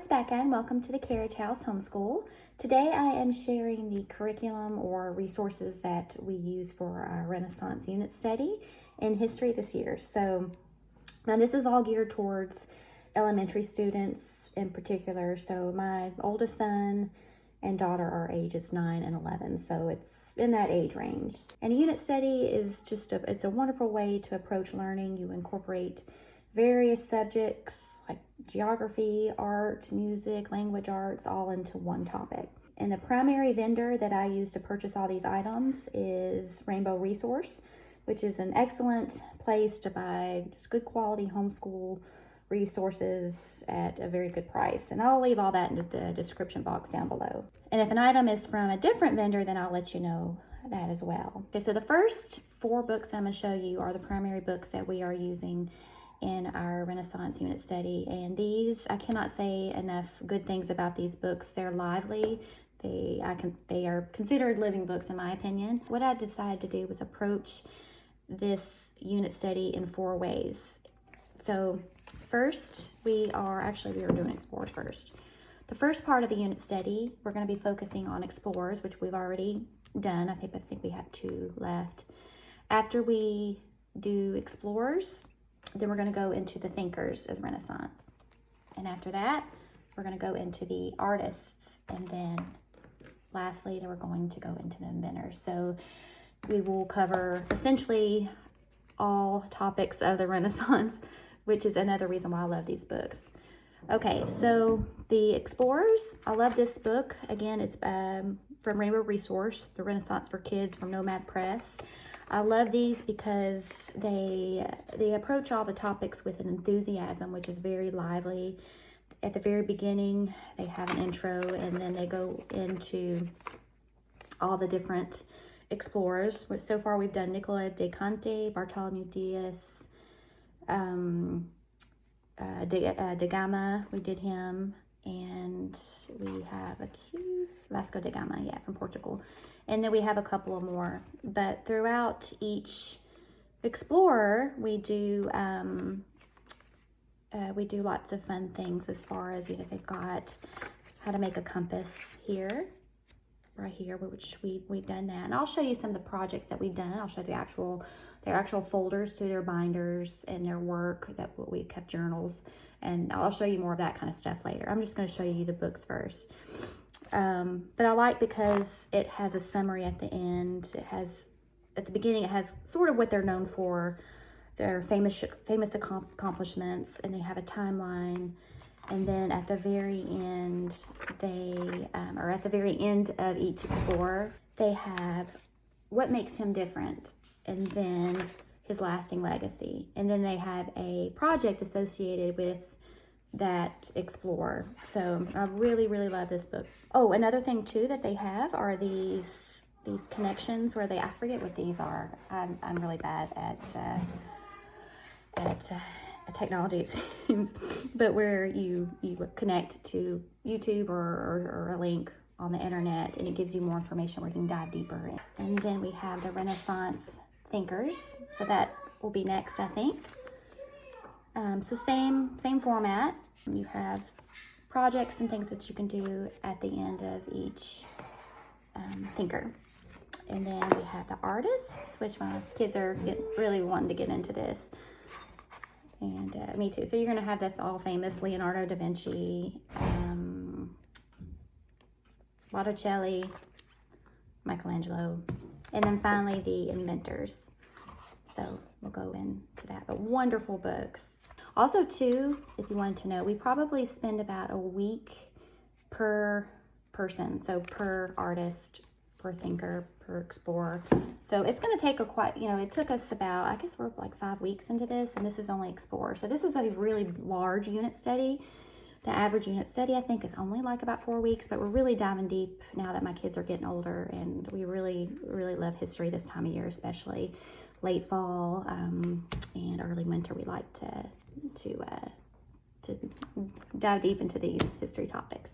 it's Bekah and welcome to the Carriage House Homeschool. Today I am sharing the curriculum or resources that we use for our Renaissance unit study in history this year. So now this is all geared towards elementary students in particular. So my oldest son and daughter are ages 9 and 11, so it's in that age range. And a unit study is it's a wonderful way to approach learning. You incorporate various subjects like geography, art, music, language arts, all into one topic. And the primary vendor that I use to purchase all these items is Rainbow Resource, which is an excellent place to buy just good quality homeschool resources at a very good price. And I'll leave all that in the description box down below. And if an item is from a different vendor, then I'll let you know that as well. Okay, so the first 4 books I'm going to show you are the primary books that we are using in our Renaissance unit study. And these, I cannot say enough good things about these books. They're lively. They are considered living books in my opinion. What I decided to do was approach this unit study in 4 ways. So first, we are doing explorers first. The first part of the unit study, we're going to be focusing on explorers, which we've already done. I think we have 2 left. After we do explorers, then we're going to go into the thinkers of Renaissance. And after that, we're going to go into the artists. And then lastly, we're going to go into the inventors. So we will cover essentially all topics of the Renaissance, which is another reason why I love these books. Okay, so the Explorers, I love this book. Again, it's from Rainbow Resource, The Renaissance for Kids from Nomad Press. I love these because they approach all the topics with an enthusiasm, which is very lively. At the very beginning, they have an intro, and then they go into all the different explorers. So far, we've done Nicola de Conte, Bartholomew Diaz, de Gama, we did him, and we have Vasco da Gama, from Portugal. And then we have a couple of more. But throughout each explorer, we do lots of fun things as far as, they've got how to make a compass here, right here, which we've done that. And I'll show you some of the projects that we've done. I'll show their actual folders to their binders and their work that we kept journals. And I'll show you more of that kind of stuff later. I'm just going to show you the books first. But I like because it has a summary at the end. At the beginning, it has sort of what they're known for, their famous accomplishments, and they have a timeline. And then at the very end, at the very end of each explorer, they have what makes him different, and then his lasting legacy. And then they have a project associated with that explorer. So I really, really love this book. Oh, another thing too that they have are these connections where I forget what these are. I'm really bad at technology, it seems, but where you connect to YouTube or a link on the internet, and it gives you more information where you can dive deeper in. And then we have the Renaissance thinkers, so that will be next, I think. So same format. You have projects and things that you can do at the end of each thinker. And then we have the artists, which my kids are really wanting to get into this. And me too. So you're going to have this all famous Leonardo Da Vinci, Botticelli, Michelangelo, and then finally the inventors. So we'll go into that. But wonderful books. Also too, if you wanted to know, we probably spend about a week per person. So per artist, per thinker, per explorer. So it's going to take it took us about, I guess we're like 5 weeks into this, and this is only explorer. So this is a really large unit study. The average unit study, I think, is only like about 4 weeks, but we're really diving deep now that my kids are getting older, and we really, really love history this time of year, especially late fall and early winter. We like to dive deep into these history topics.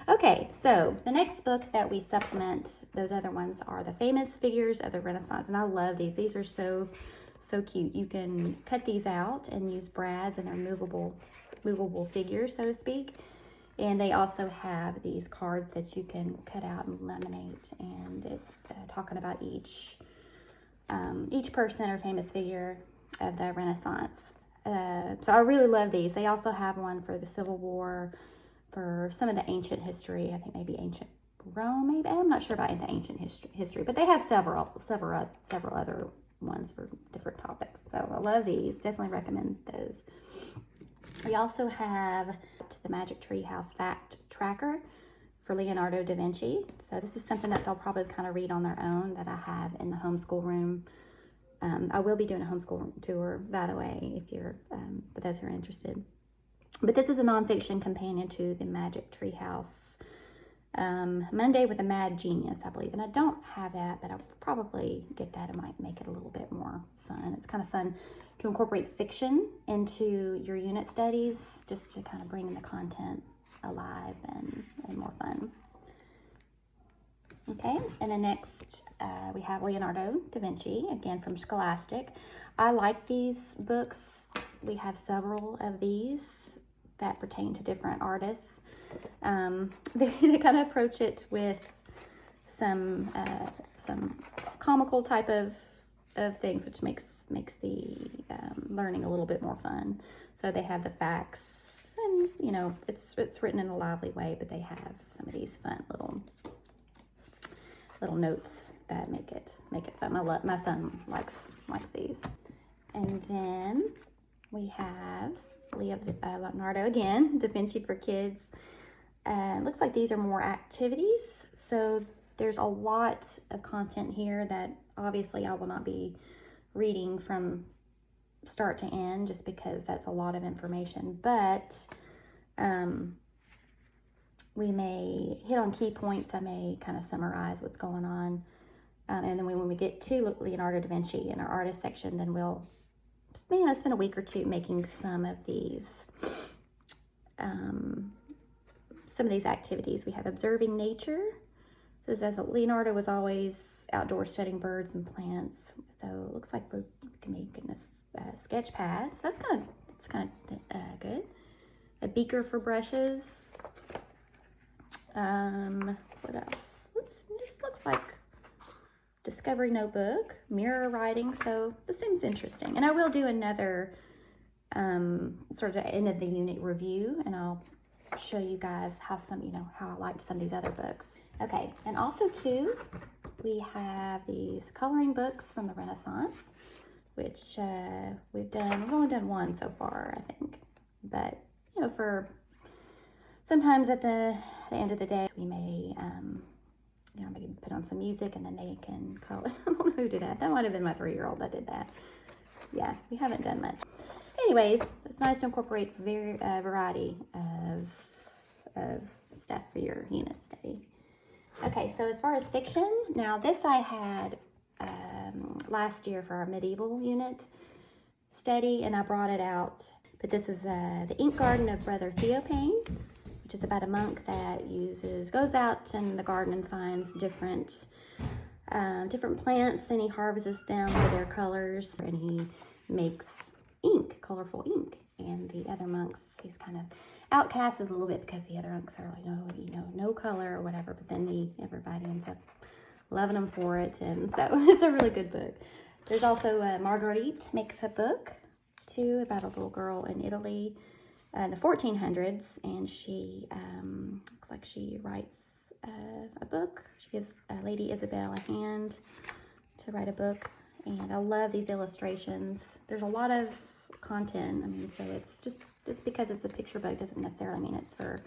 Okay, so the next book that we supplement those other ones are the famous figures of the Renaissance, and I love these. These are so cute. You can cut these out and use brads, and they're movable figures, so to speak. And they also have these cards that you can cut out and laminate, and it's talking about each person or famous figure of the Renaissance. So I really love these. They also have one for the Civil War, for some of the ancient history. I think maybe ancient Rome, maybe. I'm not sure about the ancient history, but they have several other ones for different topics. So I love these. Definitely recommend those. We also have the Magic Tree House Fact Tracker for Leonardo Da Vinci. So this is something that they'll probably kind of read on their own, that I have in the homeschool room. I will be doing a homeschool tour, by the way, if you're, for those who are interested. But this is a nonfiction companion to the Magic Tree House Monday with a Mad Genius, I believe. And I don't have that, but I'll probably get that. It might make it a little bit more fun. It's kind of fun to incorporate fiction into your unit studies, just to kind of bring the content alive and more fun. Okay, and then next we have Leonardo Da Vinci, again from Scholastic. I like these books. We have several of these that pertain to different artists. They kind of approach it with some comical type of things, which makes the learning a little bit more fun. So they have the facts, and you know, it's written in a lively way, but they have some of these fun little notes that make it fun. My son likes these. And then we have Leonardo again, Da Vinci for Kids. Looks like these are more activities, so there's a lot of content here that obviously I will not be reading from start to end, just because that's a lot of information, but we may hit on key points. I may kind of summarize what's going on, and then when we get to Leonardo da Vinci in our artist section, then we'll spend a week or two making some of these activities. We have observing nature. So it says that Leonardo was always outdoors studying birds and plants. So it looks like we can make a sketch pad. So that's kind of good. A beaker for brushes. What else? This looks like discovery notebook, mirror writing. So this seems interesting. And I will do another sort of end of the unit review, and I'll show you guys how I liked some of these other books. Okay, and also too, we have these coloring books from the Renaissance, which we've only done one so far, I think. But you know, for sometimes at the end of the day, we may maybe put on some music and then they can color. I don't know who did that. That might have been my 3-year-old that did that. Yeah, we haven't done much. Anyways, it's nice to incorporate a variety of stuff for your unit study. Okay, so as far as fiction, now this I had last year for our medieval unit study, and I brought it out. But this is The Ink Garden of Brother Theophane, which is about a monk that goes out in the garden and finds different plants, and he harvests them for their colors, and he makes ink, colorful ink. And the other monks, he's kind of outcast a little bit because the other monks are like, no color or whatever, but then everybody ends up loving him for it, and so it's a really good book. There's also Marguerite makes a book too about a little girl in Italy in the 1400s, and she looks like she writes a book. She gives Lady Isabel a hand to write a book, and I love these illustrations. There's a lot of content. I mean, so it's just because it's a picture book doesn't necessarily mean it's for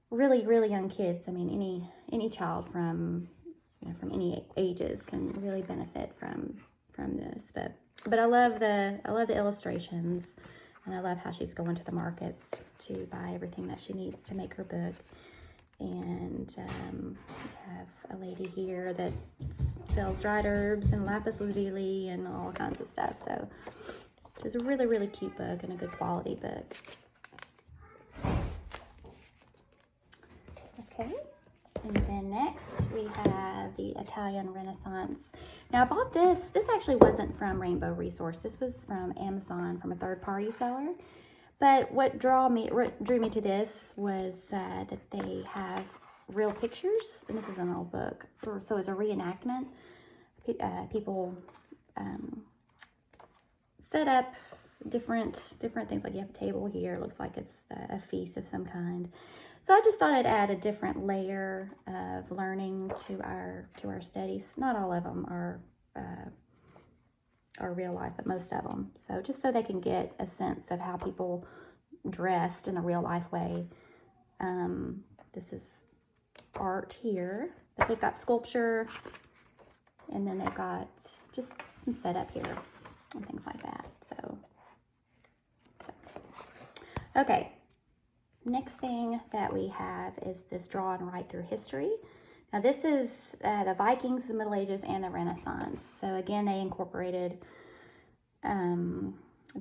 really, really young kids. I mean, any child from any ages can really benefit from this. But I love the illustrations, and I love how she's going to the markets to buy everything that she needs to make her book. And we have a lady here that sells dried herbs and lapis lazuli and all kinds of stuff. So it's a really, really cute book and a good quality book. Okay, and then next we have the Italian Renaissance. Now I bought this. This actually wasn't from Rainbow Resource. This was from Amazon, from a third-party seller. But what drew me to this was that they have real pictures, and this is an old book, so it's a reenactment. People set up different things, like you have a table here, it looks like it's a feast of some kind. So I just thought I'd add a different layer of learning to our studies. Not all of them are real life, but most of them. So just so they can get a sense of how people dressed in a real life way. This is art here, but they've got sculpture, and then they've got just some setup here and things like that. So okay, next thing that we have is this draw and write through history. Now this is the Vikings, the Middle Ages, and the Renaissance. So again, they incorporated the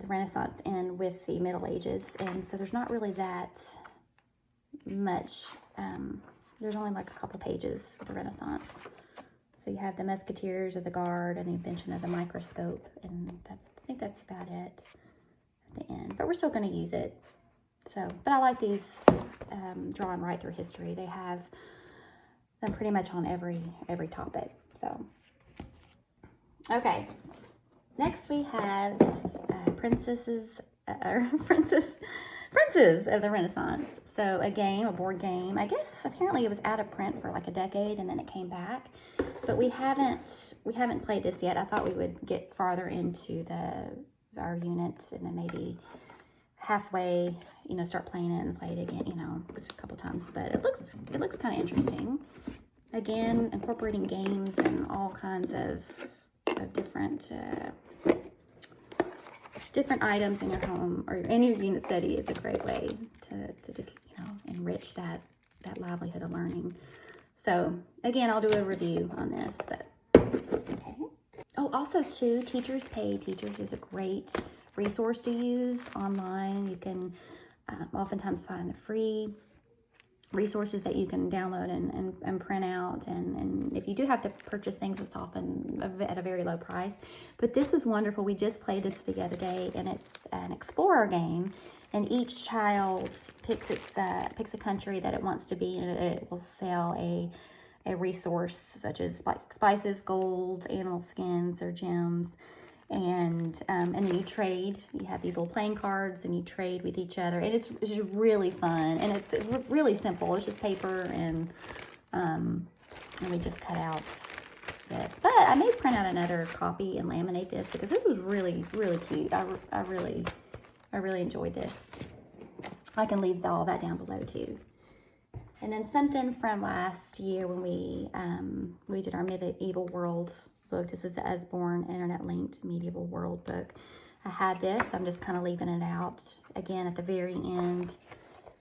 Renaissance in with the Middle Ages, and so there's not really that much. There's only like a couple pages for the Renaissance. So you have the Musketeers of the Guard and the invention of the microscope, and I think that's about it at the end. But we're still going to use it. So, but I like these draw and write through history. They have them pretty much on every topic. So, okay. Next we have this Princes of the Renaissance. So a game, a board game. I guess apparently it was out of print for like a decade and then it came back. But we haven't played this yet. I thought we would get farther into our unit and then maybe halfway, start playing it and play it again, just a couple times. But it looks kind of interesting. Again, incorporating games and all kinds of different items in your home or in your unit study is a great way to just enrich that livelihood of learning. So again, I'll do a review on this, but okay. Oh, also too, Teachers Pay Teachers is a great resource to use online. You can oftentimes find the free resources that you can download and print out, and if you do have to purchase things, it's often at a very low price. But this is wonderful. We just played this the other day, and it's an explorer game, and each child picks a country that it wants to be, and it will sell a resource such as like spices, gold, animal skins, or gems. And then you trade. You have these little playing cards, and you trade with each other, and it's just really fun, and it's really simple. It's just paper, and we just cut out this. But I may print out another copy and laminate this because this was really cute. I really enjoyed this. I can leave all that down below too. And then something from last year when we did our medieval world book. This is the Usborne Internet Linked Medieval World book. I had this. I'm just kind of leaving it out. Again, at the very end,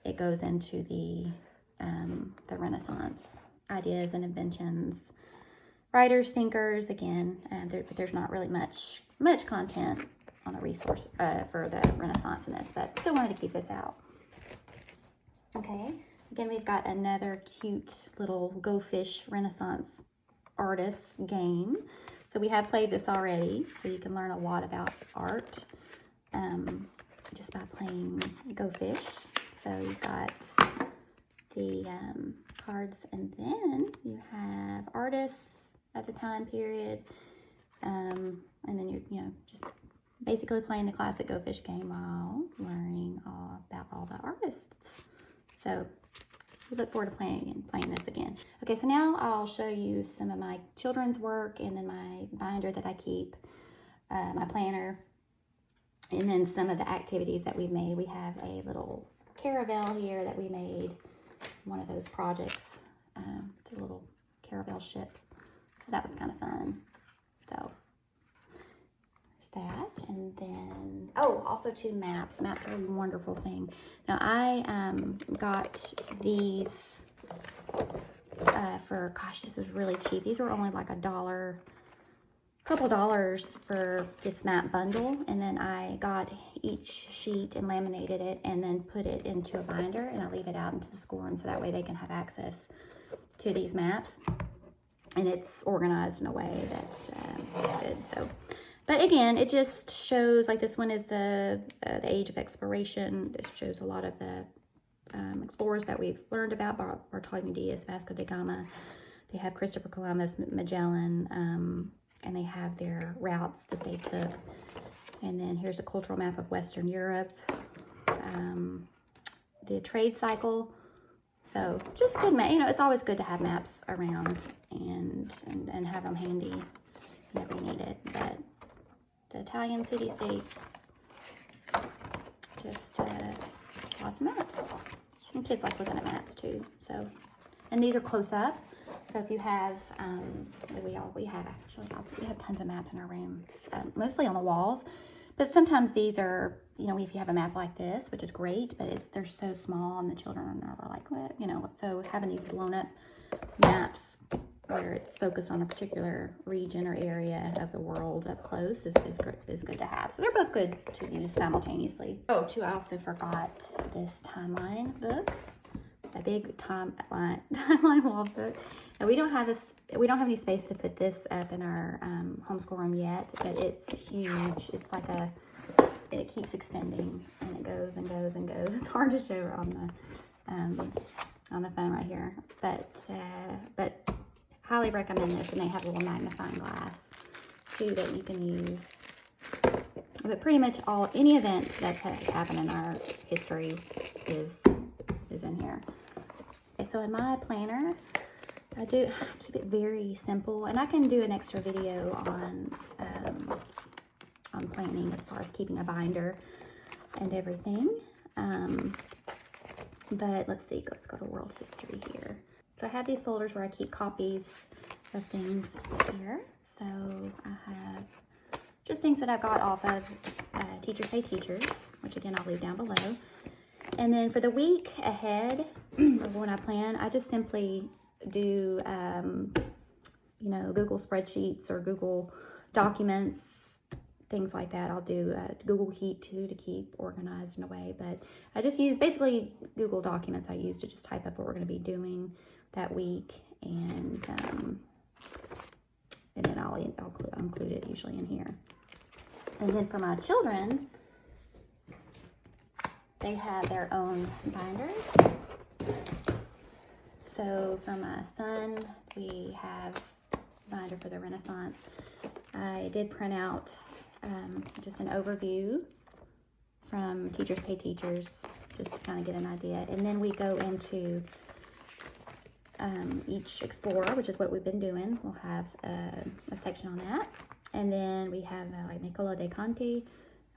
it goes into the Renaissance ideas and inventions, writers, thinkers. Again, there's not really much content on the resource for the Renaissance in this, but still wanted to keep this out. Okay. Again, we've got another cute little Go Fish Renaissance artist game. So we have played this already, so you can learn a lot about art just by playing Go Fish. So you've got the cards, and then you have artists at the time period, and then you're just basically playing the classic Go Fish game while learning all about all the artists. So we look forward to playing this again. Okay, so now I'll show you some of my children's work, and then my binder that I keep, my planner, and then some of the activities that we've made. We have a little caravel here that we made, one of those projects. It's a little caravel ship. So that was kind of fun. So there's that. And then, oh, also two maps. Maps are a wonderful thing. Now I got these for, gosh, this was really cheap. These were only like a couple dollars for this map bundle, and then I got each sheet and laminated it and then put it into a binder, and I leave it out into the schoolroom so that way they can have access to these maps, and it's organized in a way that's good. So But again, it just shows, like this one is the age of exploration. It shows a lot of the explorers that we've learned about, Bartolome Diaz, Vasco da Gama. They have Christopher Columbus, Magellan, and they have their routes that they took. And then here's a cultural map of Western Europe, the trade cycle. So just good, you know, it's always good to have maps around and have them handy whenever you need it. But the Italian city-states, just lots of maps. And kids like looking at maps too. So, and these are close up. So if you have, we have tons of maps in our room, mostly on the walls. But sometimes these are, you know, if you have a map like this, which is great, but they're so small and the children are like, what, you know, so having these blown up maps where it's focused on a particular region or area of the world up close is good to have. So they're both good to use simultaneously. Oh, too, I also forgot this timeline book, a big timeline wall book. And we don't have any space to put this up in our homeschool room yet, but it's huge. It's like it keeps extending and it goes and goes and goes. It's hard to show on the phone right here, but highly recommend this. And they have a little magnifying glass too that you can use. But pretty much any event that's happened in our history is in here. Okay, so in my planner, I do keep it very simple, and I can do an extra video on planning as far as keeping a binder and everything. But let's see, let's go to world history here. So I have these folders where I keep copies of things here. So I have just things that I got off of Teachers Pay Teachers, which again I'll leave down below. And then for the week ahead of when I plan, I just simply do, you know, Google spreadsheets or Google documents, things like that. I'll do Google Keep too to keep organized in a way, but I just use basically Google documents I use to just type up what we're going to be doing that week, and then I'll include it usually in here. And then for my children, they have their own binders. So for my son, we have a binder for the Renaissance. I did print out just an overview from Teachers Pay Teachers, just to kind of get an idea. And then we go into each explorer, which is what we've been doing. We'll have a section on that. And then we have like Nicola de Conti.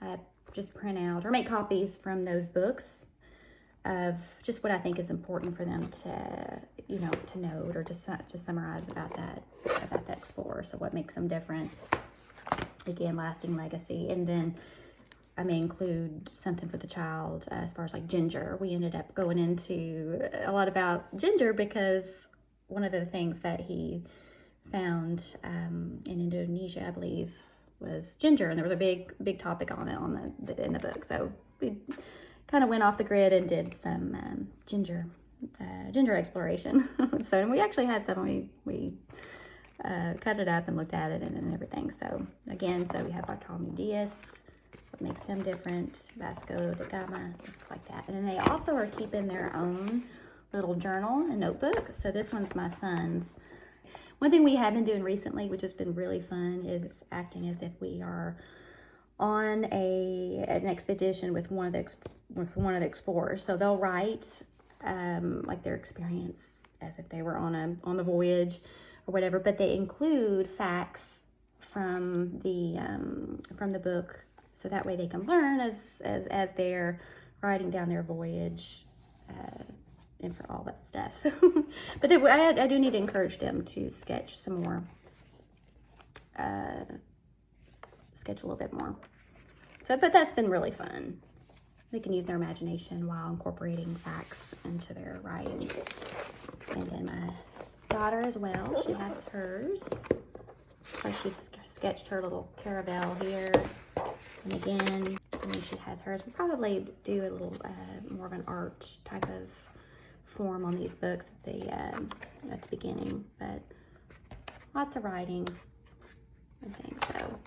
I just print out or make copies from those books of just what I think is important for them to, you know, to note or to summarize about that explorer. So what makes them different, again, lasting legacy. And then I may include something for the child as far as like ginger. We ended up going into a lot about ginger because one of the things that he found in Indonesia, I believe, was ginger, and there was a big topic on it in the book. So we kind of went off the grid and did some ginger exploration. So we actually had some. We cut it up and looked at it and everything. So again, so we have Bartolome Diaz, what makes him different, Vasco da Gama, things like that. And then they also are keeping their own little journal and notebook. So this one's my son's. One thing we have been doing recently, which has been really fun, is acting as if we are on an expedition with one of the explorers. So they'll write like their experience as if they were on the voyage or whatever, but they include facts from the book, so that way they can learn as they're writing down their voyage and for all that stuff. So, but I do need to encourage them to sketch some more, sketch a little bit more. So, but that's been really fun. They can use their imagination while incorporating facts into their writing. And then my daughter as well, she has hers. So she sketched her little caravel here. And again, and then she has hers. We'll probably do a little more of an art type of form on these books at the beginning, but lots of writing and things. So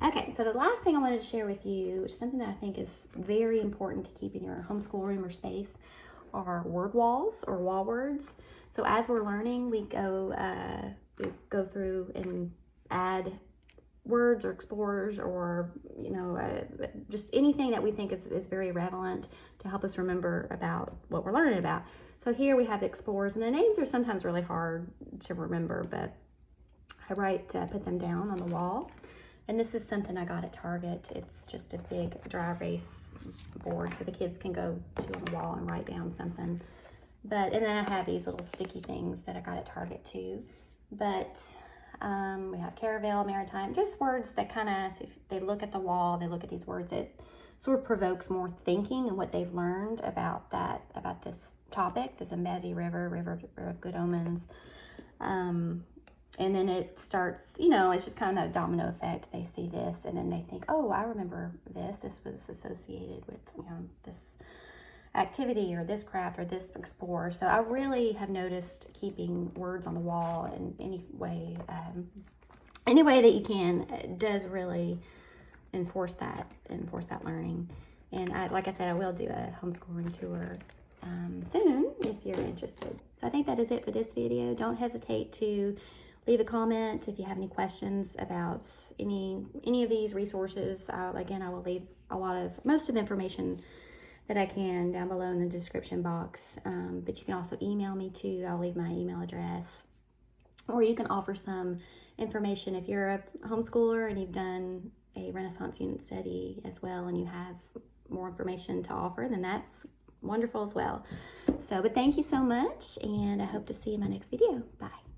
Okay, so the last thing I wanted to share with you, which is something that I think is very important to keep in your homeschool room or space, are word walls or wall words. So as we're learning, we go through and add words or explorers or just anything that we think is very relevant to help us remember about what we're learning about. So here we have explorers, and the names are sometimes really hard to remember, but I put them down on the wall. And this is something I got at Target. It's just a big dry erase board so the kids can go to on the wall and write down something. And then I have these little sticky things that I got at Target too. But we have Caravel, Maritime, just words that kind of, if they look at the wall, they look at these words, it sort of provokes more thinking and what they've learned about this topic, the Zambezi River of Good Omens. And then it starts, it's just kind of a domino effect. They see this and then they think, oh, I remember this. This was associated with, this activity or this craft or this explorer. So I really have noticed keeping words on the wall in any way that you can does really enforce that learning. And like I said, I will do a homeschooling tour soon if you're interested. So I think that is it for this video. Don't hesitate to leave a comment if you have any questions about any of these resources. Again, I will leave most of the information that I can down below in the description box. But you can also email me too. I'll leave my email address. Or you can offer some information if you're a homeschooler and you've done a Renaissance unit study as well and you have more information to offer, then that's wonderful as well. But thank you so much, and I hope to see you in my next video. Bye.